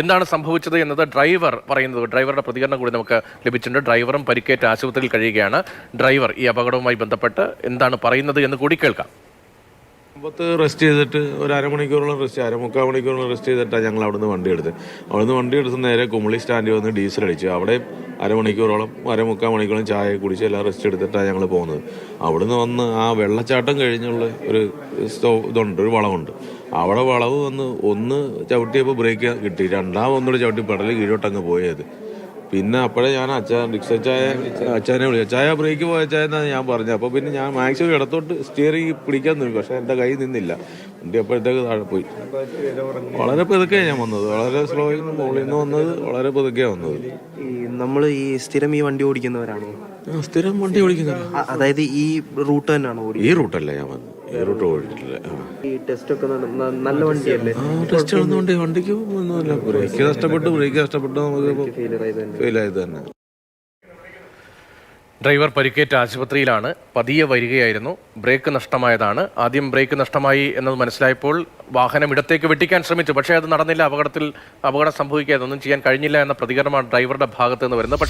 എന്താണ് സംഭവിച്ചത് എന്നത് ഡ്രൈവർ പറയുന്നത്, ഡ്രൈവറുടെ പ്രതികരണം കൂടി നമുക്ക് ലഭിച്ചിട്ടുണ്ട്. ഡ്രൈവറും പരിക്കേറ്റ് ആശുപത്രിയിൽ കഴിയുകയാണ്. ഡ്രൈവർ ഈ അപകടവുമായി ബന്ധപ്പെട്ട് എന്താണ് പറയുന്നത് എന്ന് കൂടി കേൾക്കാം. മുമ്പത്ത് റെസ്റ്റ് ചെയ്തിട്ട് ഒരു അരമണിക്കൂറോളം മുക്കാൽ മണിക്കൂറോളം റെസ്റ്റ് ചെയ്തിട്ടാണ് ഞങ്ങൾ അവിടുന്ന് വണ്ടി എടുത്ത് നേരെ കുമളി സ്റ്റാൻഡിൽ വന്ന് ഡീസൽ അടിച്ചു. അവിടെ മുക്കാൽ മണിക്കൂറോളം ചായ കുടിച്ച് എല്ലാം റെസ്റ്റ് എടുത്തിട്ടാണ് ഞങ്ങൾ പോകുന്നത്. അവിടുന്ന് വന്ന് ആ വെള്ളച്ചാട്ടം കഴിഞ്ഞുള്ള ഒരു ഒരു വളവുണ്ട്. അവിടെ വളവ് വന്ന് ഒന്ന് ചവിട്ടിയപ്പോൾ ബ്രേക്ക് കിട്ടി, ഒന്നുകൂടി ചവിട്ടി പെടല് കീഴോട്ടങ്ങ് പോയത്. പിന്നെ അപ്പോഴേ ഞാൻ അച്ഛനെ വിളിച്ചു, അച്ചായ ബ്രേക്ക് പോയച്ചായെന്നാണ് ഞാൻ പറഞ്ഞത്. അപ്പോൾ പിന്നെ ഞാൻ മാക്സിമം ഇടത്തോട്ട് സ്റ്റിയറിംഗ് പിടിക്കാൻ നോക്കി, പക്ഷെ എൻ്റെ കൈ നിന്നില്ല. വണ്ടി അപ്പോഴത്തേക്ക് താഴെ പോയി. വളരെ പതുക്കെയാണ് ഞാൻ വന്നത്, വളരെ സ്ലോയിൽ നിന്ന് മുകളിൽ നിന്ന് വന്നത്, വളരെ പതുക്കെയാണ് വന്നത്. നമ്മൾ ഈ സ്ഥിരം ഈ വണ്ടി ഓടിക്കുന്നവരാണോ? സ്ഥിരം വണ്ടി ഓടിക്കുന്നത്, അതായത് ഈ റൂട്ട് തന്നെയാണോ? ഈ റൂട്ടല്ല ഞാൻ വന്നത്, ഈ റൂട്ട് ഓടിച്ചിട്ടില്ല. ഈ ടെസ്റ്റ് ഒക്കെ നല്ല വണ്ടിയല്ലേ? ടെസ്റ്റ് നടന്നുകൊണ്ട് വണ്ടിക്ക് ഒന്നുമില്ല. ബ്രേക്ക് നഷ്ടപ്പെട്ടു നമുക്ക് ഫെയിൽ ആയത് തന്നെ. ഡ്രൈവർ പരിക്കേറ്റ ആശുപത്രിയിലാണ്, പതിയെ വരികയായിരുന്നു, ബ്രേക്ക് നഷ്ടമായതാണ്. ആദ്യം ബ്രേക്ക് നഷ്ടമായി എന്നത് മനസ്സിലായപ്പോൾ വാഹനം ഇടത്തേക്ക് വെട്ടിക്കാൻ ശ്രമിച്ചു, പക്ഷേ അത് നടന്നില്ല. അപകടം സംഭവിക്കാതെ ഒന്നും ചെയ്യാൻ കഴിഞ്ഞില്ല എന്ന പ്രതികരണമാണ് ഡ്രൈവറുടെ ഭാഗത്ത് നിന്ന് വരുന്നത്.